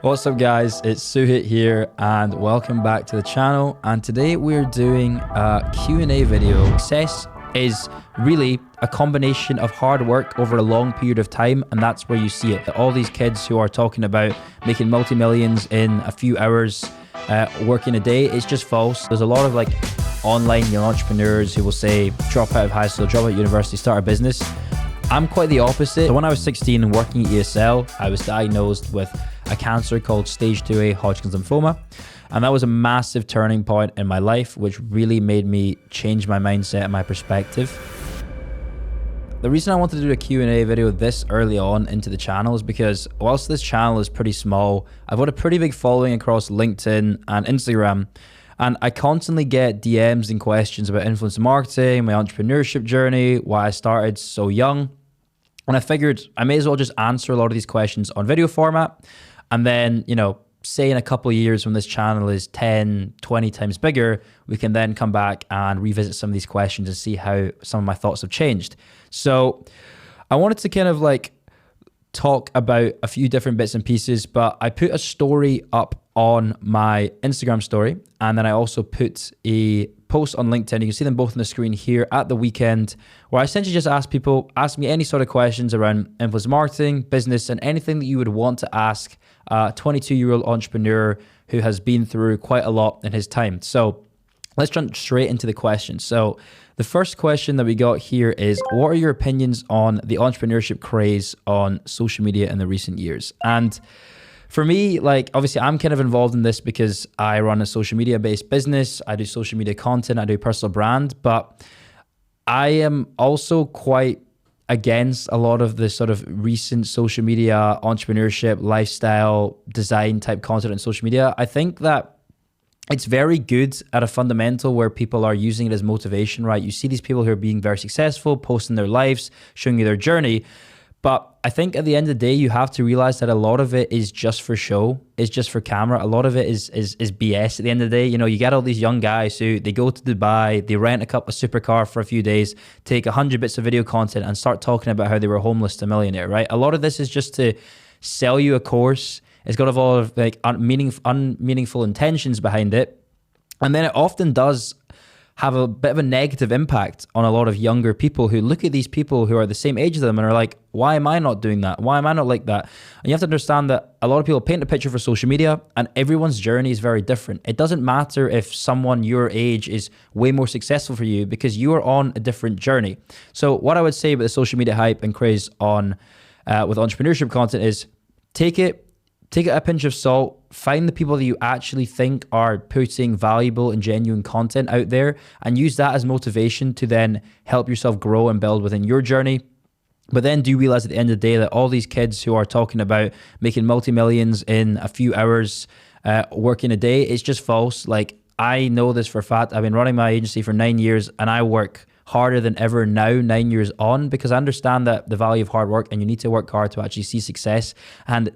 What's up guys, it's Suhit here and welcome back to the channel, and today we're doing a Q&A video. Success is really a combination of hard work over a long period of time, and that's where you see it. All these kids who are talking about making multi-millions in a few hours working a day, it's just false. There's a lot of online young entrepreneurs who will say drop out of high school, drop out of university, start a business. I'm quite the opposite. So when I was 16 and working at ESL, I was diagnosed with a cancer called stage 2A Hodgkin's lymphoma. And that was a massive turning point in my life, which really made me change my mindset and my perspective. The reason I wanted to do a Q&A video this early on into the channel is because whilst this channel is pretty small, I've got a pretty big following across LinkedIn and Instagram. And I constantly get DMs and questions about influencer marketing, my entrepreneurship journey, why I started so young. And I figured I may as well just answer a lot of these questions on video format. And then, say in a couple of years when this channel is 10, 20 times bigger, we can then come back and revisit some of these questions and see how some of my thoughts have changed. So I wanted to kind of talk about a few different bits and pieces, but I put a story up on my Instagram story, and then I also put a post on LinkedIn. You can see them both on the screen here at the weekend, where I essentially just ask people, ask me any sort of questions around influencer marketing, business, and anything that you would want to ask a 22-year-old entrepreneur who has been through quite a lot in his time. So let's jump straight into the questions. So the first question that we got here is, what are your opinions on the entrepreneurship craze on social media in the recent years? And for me, obviously I'm kind of involved in this because I run a social media based business. I do social media content, I do personal brand, but I am also quite against a lot of the sort of recent social media entrepreneurship, lifestyle, design type content on social media. I think that it's very good at a fundamental where people are using it as motivation, right? You see these people who are being very successful, posting their lives, showing you their journey. But I think at the end of the day, you have to realize that a lot of it is just for show, is just for camera. A lot of it is BS at the end of the day. You get all these young guys who they go to Dubai, they rent a supercar for a few days, take 100 bits of video content and start talking about how they were homeless to millionaire, right? A lot of this is just to sell you a course. It's got a lot of unmeaningful intentions behind it. And then it often does have a bit of a negative impact on a lot of younger people who look at these people who are the same age as them and are like, why am I not doing that? Why am I not like that? And you have to understand that a lot of people paint a picture for social media and everyone's journey is very different. It doesn't matter if someone your age is way more successful for you because you are on a different journey. So what I would say about the social media hype and craze on with entrepreneurship content is take it a pinch of salt, find the people that you actually think are putting valuable and genuine content out there and use that as motivation to then help yourself grow and build within your journey. But then do realize at the end of the day that all these kids who are talking about making multi-millions in a few hours working a day, it's just false. I know this for a fact. I've been running my agency for 9 years and I work harder than ever now, 9 years on, because I understand that the value of hard work and you need to work hard to actually see success. And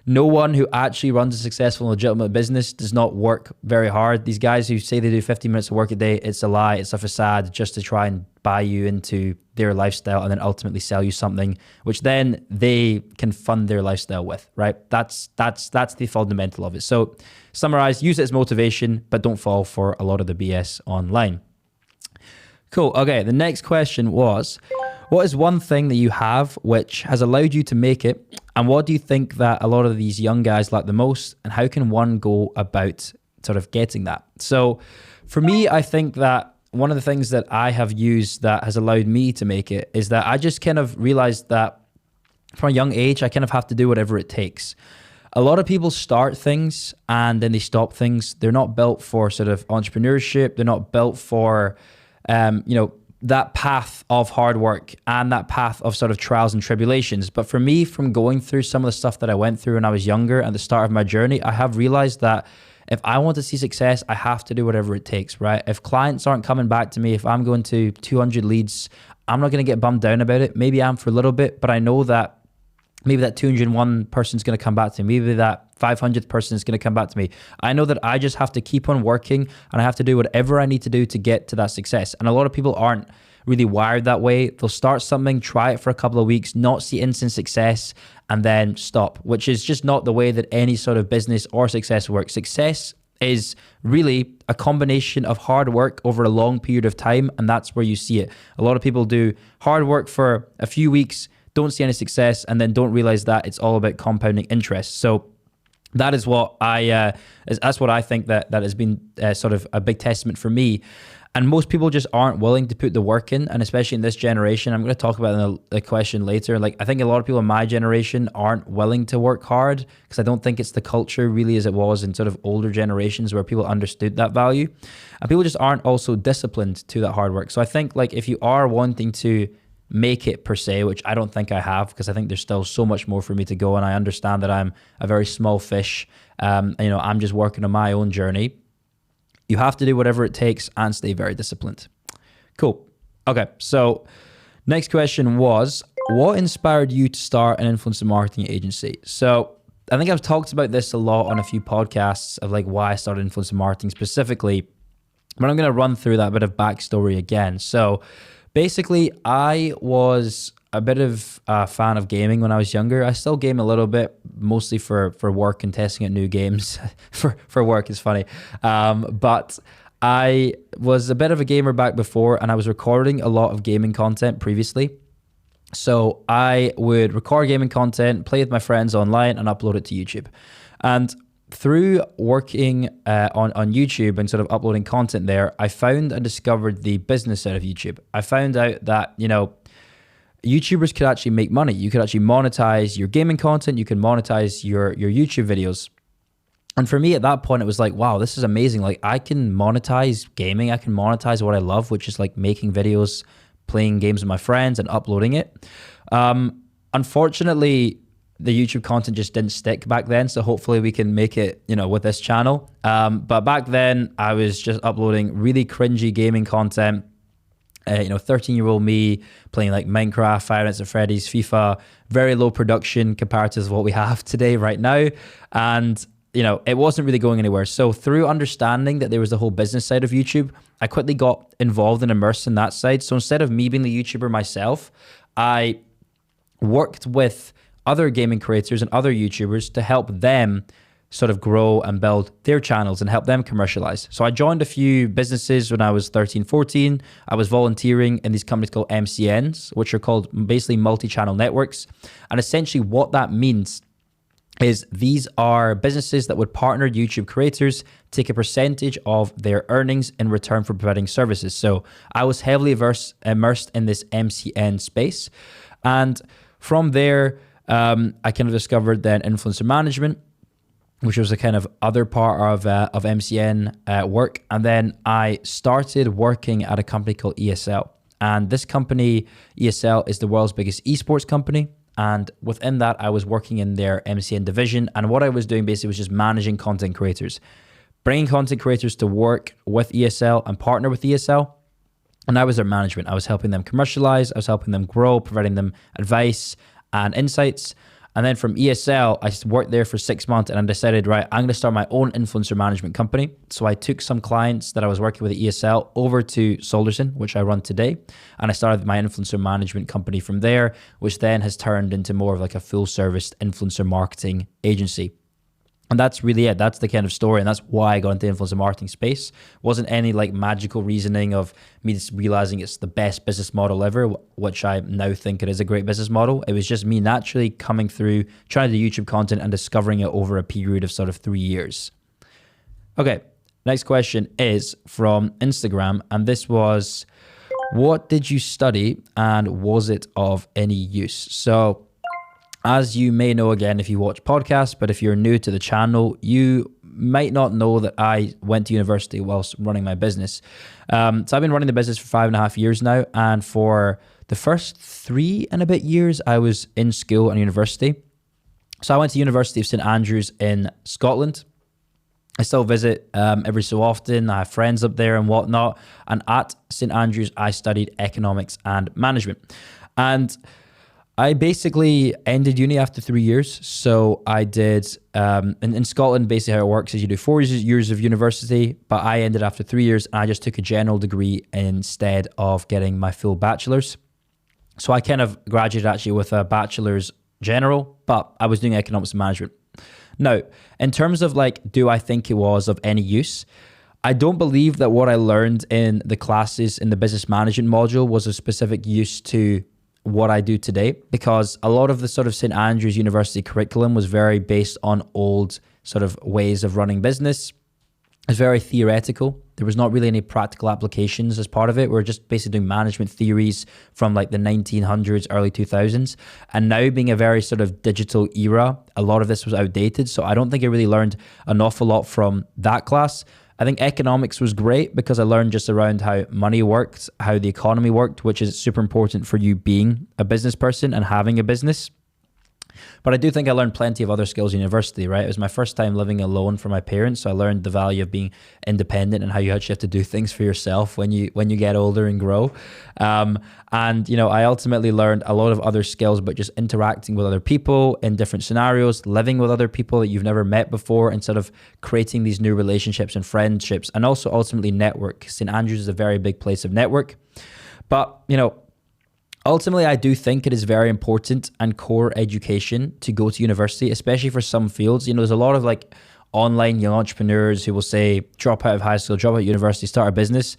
no one who actually runs a successful, legitimate business does not work very hard. These guys who say they do 15 minutes of work a day, it's a lie. It's a facade just to try and buy you into their lifestyle and then ultimately sell you something, which then they can fund their lifestyle with, right? That's the fundamental of it. So summarize, use it as motivation, but don't fall for a lot of the BS online. Cool. Okay. The next question was, what is one thing that you have which has allowed you to make it? And what do you think that a lot of these young guys lack the most? And how can one go about sort of getting that? So for me, I think that one of the things that I have used that has allowed me to make it is that I just kind of realized that from a young age, I kind of have to do whatever it takes. A lot of people start things and then they stop things. They're not built for sort of entrepreneurship. They're not built for, that path of hard work and that path of sort of trials and tribulations. But for me, from going through some of the stuff that I went through when I was younger at the start of my journey, I have realized that if I want to see success, I have to do whatever it takes, right? If clients aren't coming back to me, if I'm going to 200 leads, I'm not going to get bummed down about it. Maybe I am for a little bit, but I know that maybe that 201 person's going to come back to me. Maybe that 500th person is going to come back to me. I know that I just have to keep on working and I have to do whatever I need to do to get to that success. And a lot of people aren't really wired that way. They'll start something, try it for a couple of weeks, not see instant success, and then stop, which is just not the way that any sort of business or success works. Success is really a combination of hard work over a long period of time, and that's where you see it. A lot of people do hard work for a few weeks, don't see any success, and then don't realize that it's all about compounding interest. So that is what that's what I think that has been sort of a big testament for me. And most people just aren't willing to put the work in, and especially in this generation. I'm going to talk about in the question later. Like, I think a lot of people in my generation aren't willing to work hard because I don't think it's the culture really as it was in sort of older generations where people understood that value. And people just aren't also disciplined to that hard work. So I think, like, if you are wanting to make it per se, which I don't think I have, because I think there's still so much more for me to go, and I understand that I'm a very small fish. I'm just working on my own journey. You have to do whatever it takes and stay very disciplined. Cool. Okay, so next question was, what inspired you to start an influencer marketing agency? So I think I've talked about this a lot on a few podcasts of like why I started influencer marketing specifically, but I'm going to run through that bit of backstory again. So basically, I was a bit of a fan of gaming when I was younger. I still game a little bit, mostly for work and testing out new games. for work is funny. But I was a bit of a gamer back before, and I was recording a lot of gaming content previously. So I would record gaming content, play with my friends online, and upload it to YouTube. And through working on YouTube and sort of uploading content there, I found and discovered the business side of YouTube. I found out that, YouTubers could actually make money. You could actually monetize your gaming content. You can monetize your YouTube videos. And for me at that point, it was like, wow, this is amazing. Like, I can monetize gaming. I can monetize what I love, which is like making videos, playing games with my friends and uploading it. Unfortunately, the YouTube content just didn't stick back then. So hopefully we can make it, with this channel. But back then I was just uploading really cringy gaming content. 13-year-old me playing like Minecraft, Five Nights at Freddy's, FIFA, very low production compared to what we have today right now. And, it wasn't really going anywhere. So through understanding that there was the whole business side of YouTube, I quickly got involved and immersed in that side. So instead of me being the YouTuber myself, I worked with other gaming creators and other YouTubers to help them sort of grow and build their channels and help them commercialize. So I joined a few businesses when I was 13, 14. I was volunteering in these companies called MCNs, which are called basically multi-channel networks. And essentially what that means is these are businesses that would partner YouTube creators, take a percentage of their earnings in return for providing services. So I was heavily immersed in this MCN space. And from there, I kind of discovered then influencer management, which was a kind of other part of MCN work. And then I started working at a company called ESL. And this company, ESL, is the world's biggest esports company. And within that, I was working in their MCN division. And what I was doing basically was just managing content creators, bringing content creators to work with ESL and partner with ESL. And I was their management. I was helping them commercialize. I was helping them grow, providing them advice and insights. And then from ESL, I worked there for 6 months and I decided, right, I'm going to start my own influencer management company. So I took some clients that I was working with at ESL over to Solderson, which I run today. And I started my influencer management company from there, which then has turned into more of like a full service influencer marketing agency. And that's really it. That's the kind of story. And that's why I got into the influencer marketing space. Wasn't any like magical reasoning of me just realizing it's the best business model ever, which I now think it is a great business model. It was just me naturally coming through, trying to do YouTube content and discovering it over a period of sort of 3 years. Okay, next question is from Instagram. And this was, what did you study and was it of any use? So as you may know, again, if you watch podcasts, but if you're new to the channel, you might not know that I went to university whilst running my business. So I've been running the business for 5.5 years now. And for the first 3 and a bit years, I was in school and university. So I went to University of St Andrews in Scotland. I still visit every so often. I have friends up there and whatnot. And at St Andrews, I studied economics and management. And I basically ended uni after 3 years. So I did, in Scotland, basically how it works is you do 4 years of university, but I ended after 3 years and I just took a general degree instead of getting my full bachelor's. So I kind of graduated actually with a bachelor's general, but I was doing economics and management. Now, in terms of like, do I think it was of any use? I don't believe that what I learned in the classes in the business management module was of specific use to what I do today, because a lot of the sort of St. Andrews University curriculum was very based on old sort of ways of running business. It's very theoretical. There was not really any practical applications as part of it. We're just basically doing management theories from like the 1900s, early 2000s. And now being a very sort of digital era, a lot of this was outdated. So I don't think I really learned an awful lot from that class. I think economics was great because I learned just around how money worked, how the economy worked, which is super important for you being a business person and having a business. But I do think I learned plenty of other skills in university, right? It was my first time living alone from my parents. So I learned the value of being independent and how you actually have to do things for yourself when you get older and grow. And, you know, I ultimately learned a lot of other skills, but just interacting with other people in different scenarios, living with other people that you've never met before, instead of creating these new relationships and friendships, and also ultimately network. St. Andrews is a very big place of network. But, you know, ultimately, I do think it is very important and core education to go to university, especially for some fields. You know, there's a lot of like online young entrepreneurs who will say, drop out of high school, drop out of university, start a business.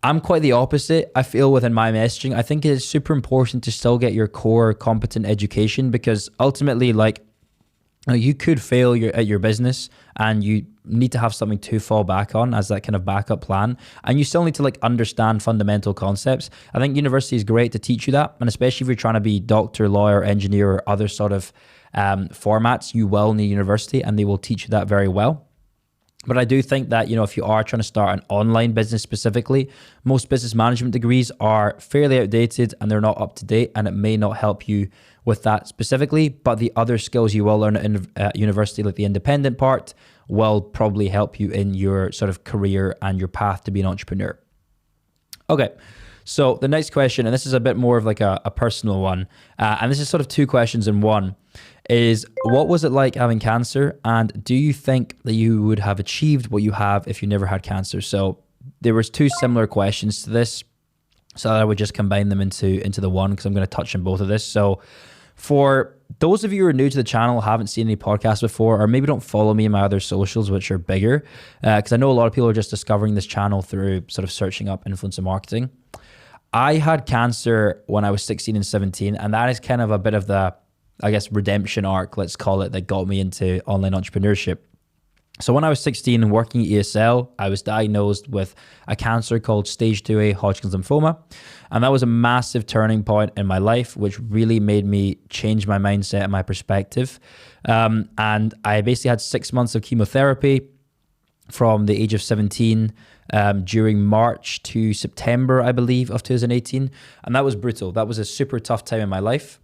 I'm quite the opposite. I feel within my messaging, I think it is super important to still get your core competent education, because ultimately, like, you could fail at your business and you need to have something to fall back on as that kind of backup plan. And you still need to like understand fundamental concepts. I think university is great to teach you that. And especially if you're trying to be doctor, lawyer, engineer, or other sort of formats, you will need university and they will teach you that very well. But I do think that, you know, if you are trying to start an online business specifically, most business management degrees are fairly outdated and they're not up to date, and it may not help you with that specifically. But the other skills you will learn at university, like the independent part, will probably help you in your sort of career and your path to be an entrepreneur. Okay. So the next question, and this is a bit more of like a personal one, and this is sort of two questions in one, is what was it like having cancer? And do you think that you would have achieved what you have if you never had cancer? So there was two similar questions to this. So I would just combine them into the one, because I'm going to touch on both of this. So for those of you who are new to the channel, haven't seen any podcasts before, or maybe don't follow me in my other socials, which are bigger, because I know a lot of people are just discovering this channel through sort of searching up influencer marketing. I had cancer when I was 16 and 17, and that is kind of a bit of the, I guess, redemption arc, let's call it, that got me into online entrepreneurship. So when I was 16 and working at ESL, I was diagnosed with a cancer called stage 2A Hodgkin's lymphoma. And that was a massive turning point in my life, which really made me change my mindset and my perspective. And I basically had 6 months of chemotherapy from the age of 17 during March to September, I believe, of 2018. And that was brutal. That was a super tough time in my life.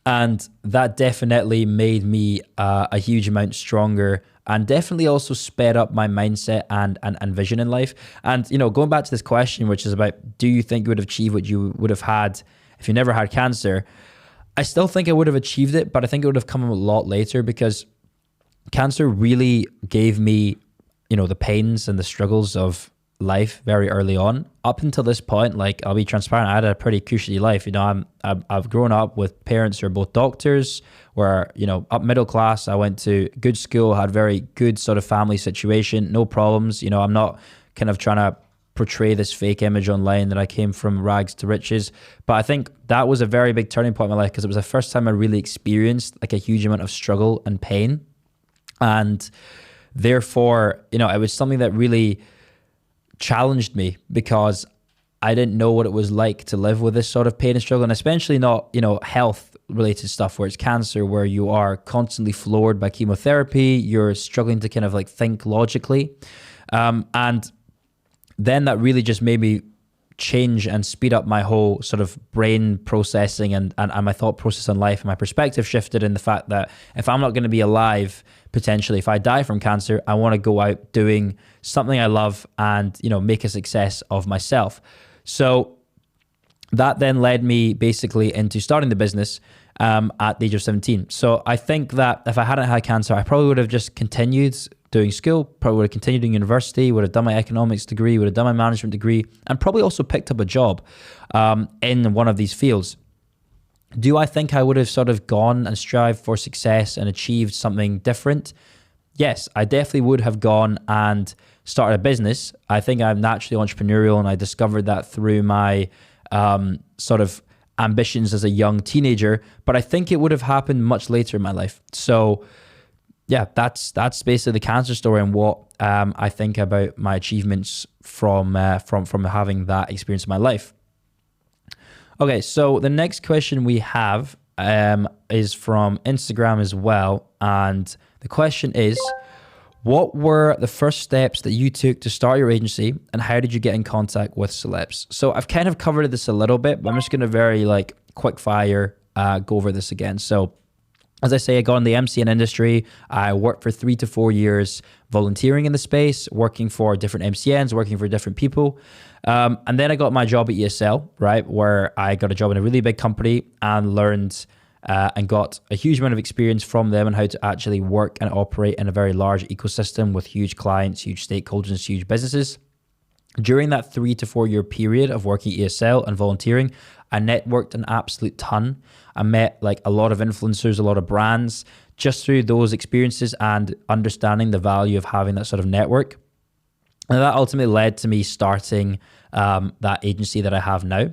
And that definitely made me a huge amount stronger, and definitely also sped up my mindset and vision in life. And, you know, going back to this question, which is about, do you think you would have achieved what you would have had if you never had cancer? I still think I would have achieved it, but I think it would have come a lot later, because cancer really gave me, you know, the pains and the struggles of life very early on. Up until this point, like, I'll be transparent, I had a pretty cushy life. You know, I've grown up with parents who are both doctors, where, you know, up middle class. I went to good school, had very good sort of family situation, no problems. You know, I'm not kind of trying to portray this fake image online that I came from rags to riches. But I think that was a very big turning point in my life, because it was the first time I really experienced like a huge amount of struggle and pain. And therefore, you know, it was something that really challenged me, because I didn't know what it was like to live with this sort of pain and struggle, and especially not, you know, health related stuff where it's cancer, where you are constantly floored by chemotherapy, you're struggling to kind of like think logically. And then that really just made me change and speed up my whole sort of brain processing and my thought process on life. And my perspective shifted in the fact that if I'm not going to be alive, potentially, if I die from cancer, I want to go out doing something I love and, you know, make a success of myself. So that then led me basically into starting the business. at the age of 17. So I think that if I hadn't had cancer, I probably would have just continued doing school, probably would have continued in university, would have done my economics degree, would have done my management degree, and probably also picked up a job in one of these fields. Do I think I would have sort of gone and strived for success and achieved something different? Yes, I definitely would have gone and started a business. I think I'm naturally entrepreneurial, and I discovered that through my sort of ambitions as a young teenager, but I think it would have happened much later in my life. So yeah, that's basically the cancer story and what I think about my achievements from having that experience in my life. Okay, so the next question we have is from Instagram as well, and the question is, what were the first steps that you took to start your agency, and how did you get in contact with celebs? So I've kind of covered this a little bit, but I'm just going to very quick fire go over this again. So as I say, I got in the MCN industry. I worked for 3 to 4 years volunteering in the space, working for different MCNs, working for different people. And then I got my job at ESL, right, where I got a job in a really big company and learned and got a huge amount of experience from them on how to actually work and operate in a very large ecosystem with huge clients, huge stakeholders, and huge businesses. During that 3 to 4 year period of working at ESL and volunteering, I networked an absolute ton. I met a lot of influencers, a lot of brands, just through those experiences and understanding the value of having that sort of network. And that ultimately led to me starting that agency that I have now.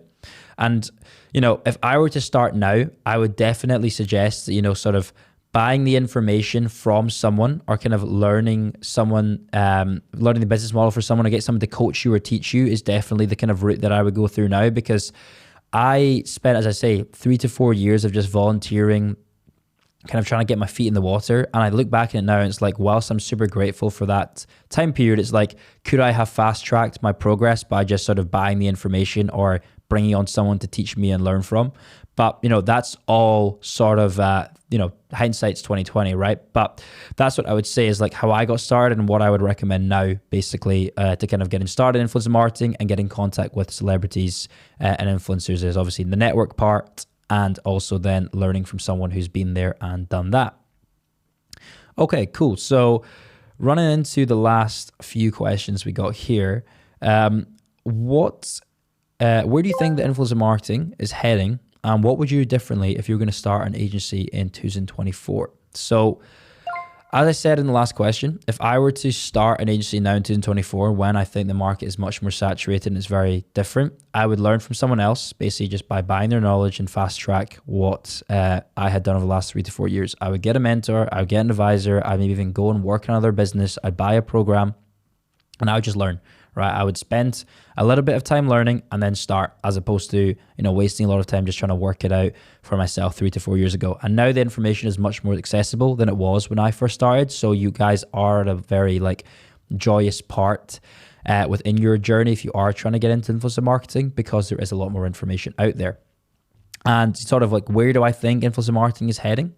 And, if I were to start now, I would definitely suggest that, sort of buying the information from someone, or kind of learning the business model for someone, or get someone to coach you or teach you, is definitely the kind of route that I would go through now, because I spent, as I say, 3 to 4 years of just volunteering, kind of trying to get my feet in the water. And I look back at it now, and it's whilst I'm super grateful for that time period, it's could I have fast tracked my progress by just sort of buying the information or bringing on someone to teach me and learn from? But, that's all sort of, hindsight's 2020, right? But that's what I would say is how I got started, and what I would recommend now, basically, to kind of getting started in influencer marketing and get in contact with celebrities and influencers, is obviously the network part, and also then learning from someone who's been there and done that. Okay, cool. So running into the last few questions we got here, where do you think the influencer marketing is heading, and what would you do differently if you were going to start an agency in 2024? So as I said in the last question, if I were to start an agency now in 2024, when I think the market is much more saturated and it's very different, I would learn from someone else, basically just by buying their knowledge and fast track what I had done over the last 3 to 4 years. I would get a mentor, I would get an advisor, I'd maybe even go and work on another business, I'd buy a program, and I would just learn, right? I would spend a little bit of time learning and then start, as opposed to, wasting a lot of time just trying to work it out for myself 3 to 4 years ago. And now the information is much more accessible than it was when I first started. So you guys are at a very joyous part within your journey if you are trying to get into influencer marketing, because there is a lot more information out there. And sort of where do I think influencer marketing is heading?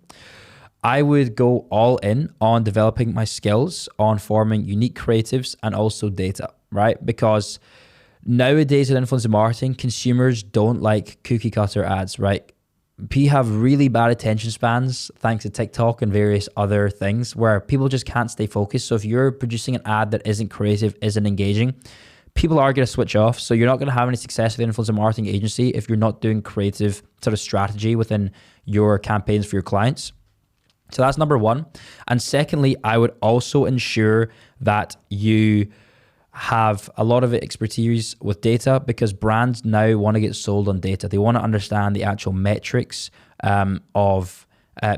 I would go all in on developing my skills on forming unique creatives and also data, right? Because nowadays in influencer marketing, consumers don't like cookie cutter ads, right? We have really bad attention spans thanks to TikTok and various other things, where people just can't stay focused. So if you're producing an ad that isn't creative, isn't engaging, people are going to switch off. So you're not going to have any success with an influencer marketing agency if you're not doing creative sort of strategy within your campaigns for your clients. So that's number one. And secondly, I would also ensure that you have a lot of expertise with data, because brands now want to get sold on data. They want to understand the actual metrics of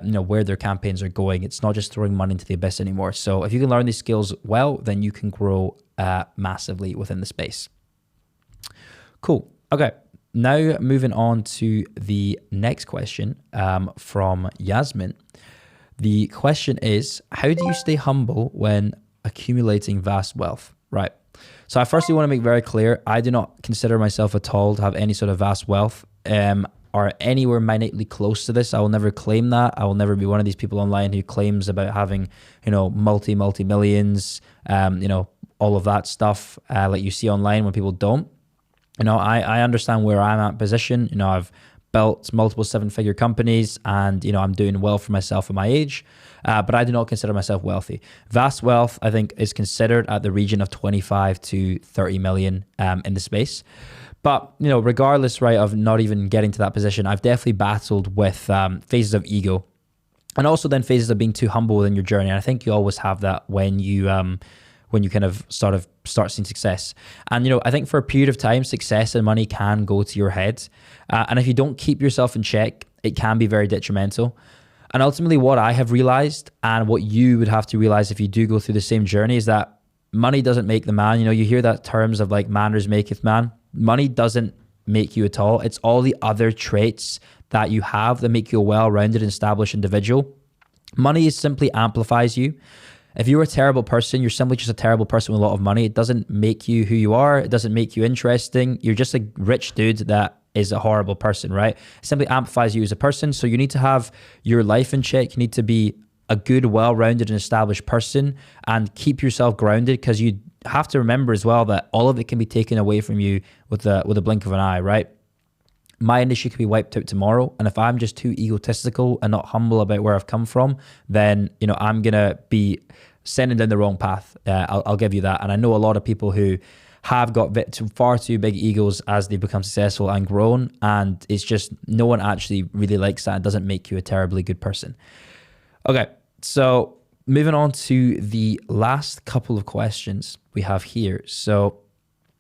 where their campaigns are going. It's not just throwing money into the abyss anymore. So if you can learn these skills well, then you can grow massively within the space. Cool. Okay. Now moving on to the next question from Yasmin. The question is, how do you stay humble when accumulating vast wealth? Right. So I firstly want to make very clear, I do not consider myself at all to have any sort of vast wealth or anywhere minutely close to this. I will never claim that. I will never be one of these people online who claims about having, multi-millions, all of that stuff like you see online when people don't. I understand where I'm at position. I've built multiple 7-figure companies, and I'm doing well for myself at my age, but I do not consider myself wealthy. Vast wealth, I think, is considered at the region of 25 to 30 million in the space. But regardless, right, of not even getting to that position, I've definitely battled with phases of ego, and also then phases of being too humble within your journey. And I think you always have that when you kind of start seeing success. And I think for a period of time, success and money can go to your head, and if you don't keep yourself in check, it can be very detrimental. And ultimately, what I have realized, and what you would have to realize if you do go through the same journey, is that money doesn't make the man. You hear that terms of like manners maketh man. Money doesn't make you at all. It's all the other traits that you have that make you a well-rounded and established individual. Money simply amplifies you. If you're a terrible person, you're simply just a terrible person with a lot of money. It doesn't make you who you are. It doesn't make you interesting. You're just a rich dude that is a horrible person, right? It simply amplifies you as a person. So you need to have your life in check. You need to be a good, well-rounded and established person, and keep yourself grounded, because you have to remember as well that all of it can be taken away from you with a blink of an eye, right? My industry could be wiped out tomorrow, and if I'm just too egotistical and not humble about where I've come from, then I'm gonna be sending down the wrong path. I'll give you that. And I know a lot of people who have got far too big egos as they become successful and grown, and it's just no one actually really likes that. It doesn't make you a terribly good person. Okay, so moving on to the last couple of questions we have here. So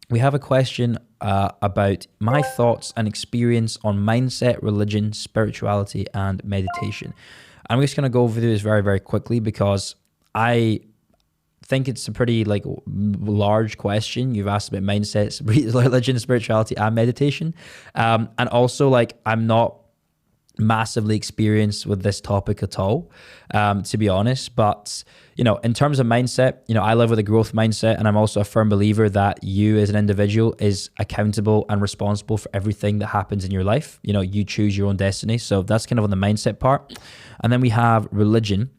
we have a question about my thoughts and experience on mindset, religion, spirituality, and meditation. I'm just going to go over this very, very quickly, because I think it's a pretty large question. You've asked about mindsets, religion, spirituality, and meditation. And also I'm not massively experienced with this topic at all, to be honest. But in terms of mindset, I live with a growth mindset, and I'm also a firm believer that you as an individual is accountable and responsible for everything that happens in your life. You choose your own destiny. So that's kind of on the mindset part. And then we have religion.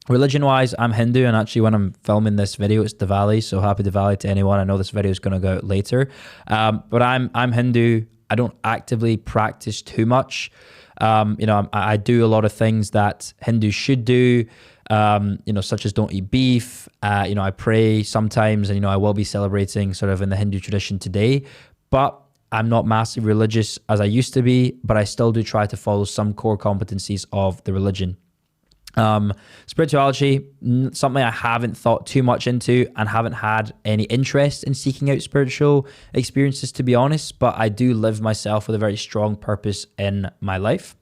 Religion wise, I'm Hindu, and actually when I'm filming this video, it's Diwali. So happy Diwali to anyone. I know this video is going to go out later, but I'm Hindu. I don't actively practice too much. I do a lot of things that Hindus should do, such as don't eat beef. I pray sometimes, and, I will be celebrating sort of in the Hindu tradition today, but I'm not massively religious as I used to be, but I still do try to follow some core competencies of the religion. Spirituality, something I haven't thought too much into and haven't had any interest in seeking out spiritual experiences, to be honest, but I do live myself with a very strong purpose in my life.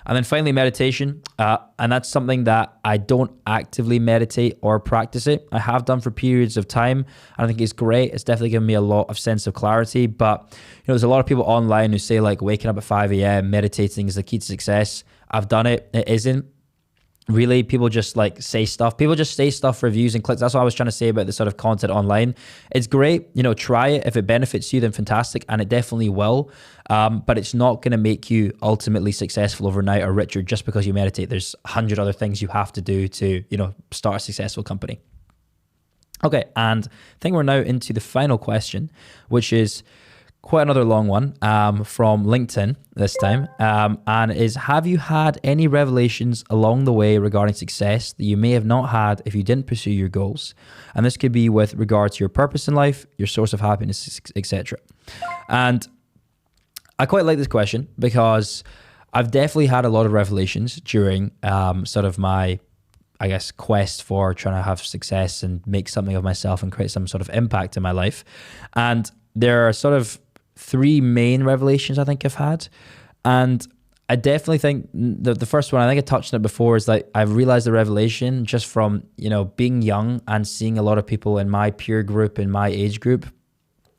And then finally, meditation, and that's something that I don't actively meditate or practice it. I have done for periods of time. I think it's great. It's definitely given me a lot of sense of clarity, but there's a lot of people online who say waking up at 5 a.m, meditating is the key to success. I've done it. It isn't. Really, people just say stuff. People just say stuff for views and clicks. That's what I was trying to say about this sort of content online. It's great, try it. If it benefits you, then fantastic, and it definitely will. But it's not going to make you ultimately successful overnight or richer just because you meditate. There's 100 other things you have to do to, start a successful company. Okay, and I think we're now into the final question, which is quite another long one from LinkedIn this time, and is, have you had any revelations along the way regarding success that you may have not had if you didn't pursue your goals? And this could be with regard to your purpose in life, your source of happiness, etc. And I quite like this question because I've definitely had a lot of revelations during sort of my, I guess, quest for trying to have success and make something of myself and create some sort of impact in my life. And there are sort of three main revelations I think I've had. And I definitely think the first one, I think I touched on it before, is I've realized the revelation just from, being young and seeing a lot of people in my peer group, in my age group,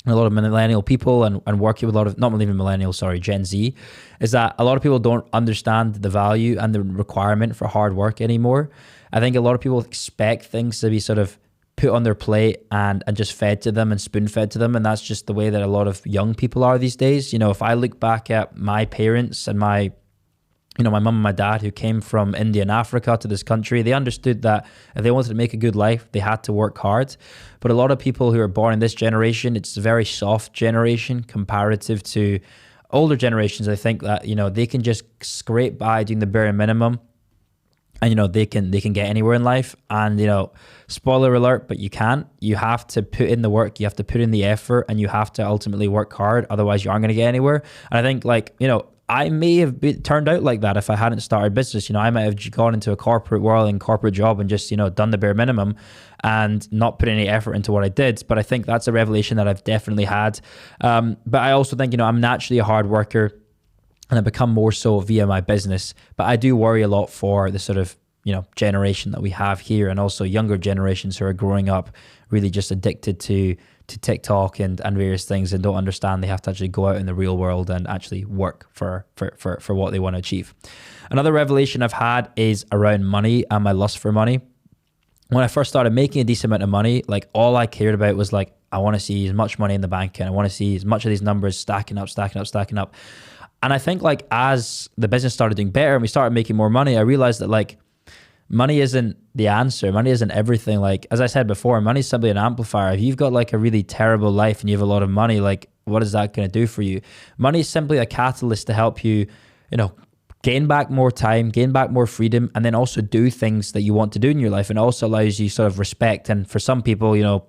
a lot of millennial people and working with a lot of, not even millennials, sorry, Gen Z, is that a lot of people don't understand the value and the requirement for hard work anymore. I think a lot of people expect things to be sort of put on their plate and just fed to them and spoon fed to them. And that's just the way that a lot of young people are these days. If I look back at my parents and my mum and my dad who came from India and Africa to this country, they understood that if they wanted to make a good life, they had to work hard. But a lot of people who are born in this generation, it's a very soft generation comparative to older generations, I think that, you know, they can just scrape by doing the bare minimum, and, you know, they can get anywhere in life. And, you know, spoiler alert, but you can't. You have to put in the work, you have to put in the effort, and you have to ultimately work hard. Otherwise you aren't going to get anywhere. And I think, like, you know, I may have turned out like that if I hadn't started business. You know, I might have gone into a corporate world and corporate job and just, you know, done the bare minimum and not put any effort into what I did. But I think that's a revelation that I've definitely had. But I also think, you know, I'm naturally a hard worker, and I become more so via my business. But I do worry a lot for the sort of, you know, generation that we have here, and also younger generations who are growing up really just addicted to TikTok and various things, and don't understand they have to actually go out in the real world and actually work for what they want to achieve. Another revelation I've had is around money and my lust for money. When I first started making a decent amount of money, like, all I cared about was, like, I want to see as much money in the bank, and I want to see as much of these numbers stacking up. And I think, like, as the business started doing better and we started making more money, I realized that, like, money isn't the answer. Money isn't everything. Like, as I said before, money is simply an amplifier. If you've got, like, a really terrible life and you have a lot of money, like, what is that going to do for you? Money is simply a catalyst to help you, you know, gain back more time, gain back more freedom, and then also do things that you want to do in your life. And also allows you sort of respect. And for some people, you know,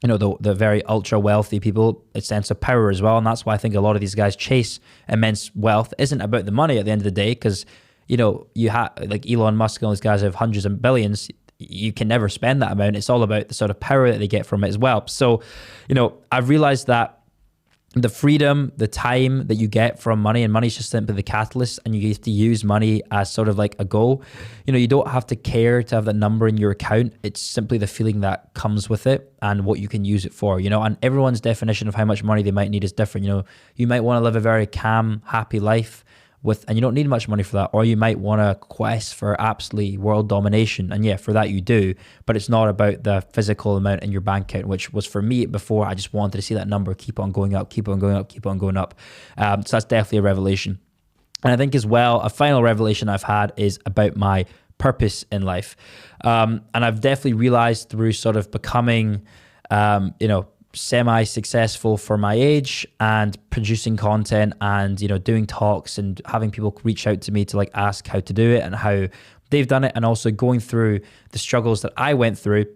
the very ultra wealthy people, a sense of power as well. And that's why I think a lot of these guys chase immense wealth. It isn't about the money at the end of the day, because, you know, you have, like, Elon Musk and all these guys have hundreds of billions. You can never spend that amount. It's all about the sort of power that they get from it as well. So, you know, I've realized that the freedom, the time that you get from money, and money is just simply the catalyst, and you have to use money as sort of like a goal. You know, you don't have to care to have that number in your account. It's simply the feeling that comes with it and what you can use it for, you know, and everyone's definition of how much money they might need is different. You know, you might want to live a very calm, happy life and you don't need much money for that. Or you might want to quest for absolutely world domination. And yeah, for that you do, but it's not about the physical amount in your bank account, which was for me before. I just wanted to see that number keep on going up. So that's definitely a revelation. And I think as well, a final revelation I've had is about my purpose in life. And I've definitely realized through sort of becoming, you know, semi-successful for my age and producing content and, you know, doing talks and having people reach out to me to, like, ask how to do it and how they've done it, and also going through the struggles that I went through,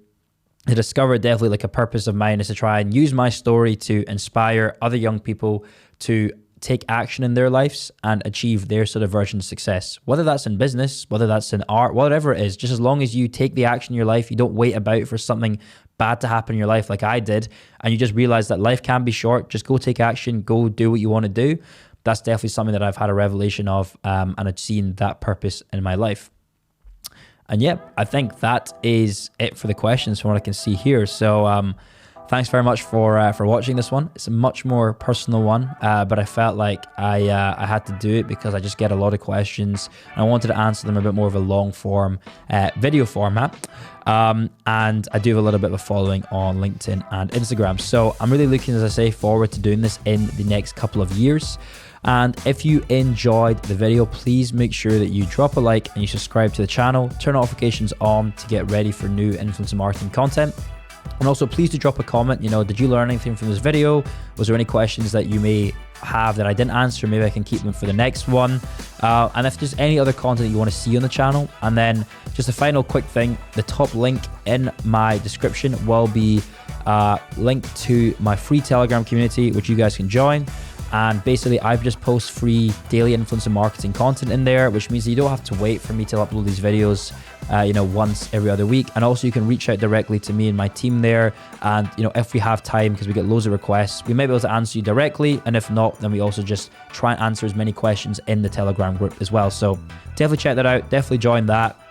to discover definitely, like, a purpose of mine is to try and use my story to inspire other young people to take action in their lives and achieve their sort of version of success, whether that's in business, whether that's in art, whatever it is. Just as long as you take the action in your life, you don't wait about for something bad to happen in your life like I did, and you just realize that life can be short. Just go take action, go do what you want to do. That's definitely something that I've had a revelation of, and I've seen that purpose in my life. And yeah, I think that is it for the questions from what I can see here. So thanks very much for watching this one. It's a much more personal one, but I felt like I had to do it because I just get a lot of questions, and I wanted to answer them a bit more of a long form video format. And I do have a little bit of a following on LinkedIn and Instagram. So I'm really looking, as I say, forward to doing this in the next couple of years. And if you enjoyed the video, please make sure that you drop a like and you subscribe to the channel, turn notifications on to get ready for new influencer marketing content. And also, please do drop a comment. You know, did you learn anything from this video? Was there any questions that you may have that I didn't answer? Maybe I can keep them for the next one. And if there's any other content you want to see on the channel. And then just a final quick thing, the top link in my description will be linked to my free Telegram community, which you guys can join. And basically, I just post free daily influencer marketing content in there, which means that you don't have to wait for me to upload these videos, you know, once every other week. And also, you can reach out directly to me and my team there. And, you know, if we have time, because we get loads of requests, we may be able to answer you directly. And if not, then we also just try and answer as many questions in the Telegram group as well. So definitely check that out. Definitely join that.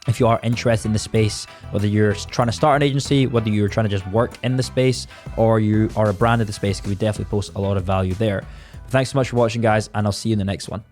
If you are interested in the space, whether you're trying to start an agency, whether you're trying to just work in the space, or you are a brand of the space, because we definitely post a lot of value there. But thanks so much for watching, guys, and I'll see you in the next one.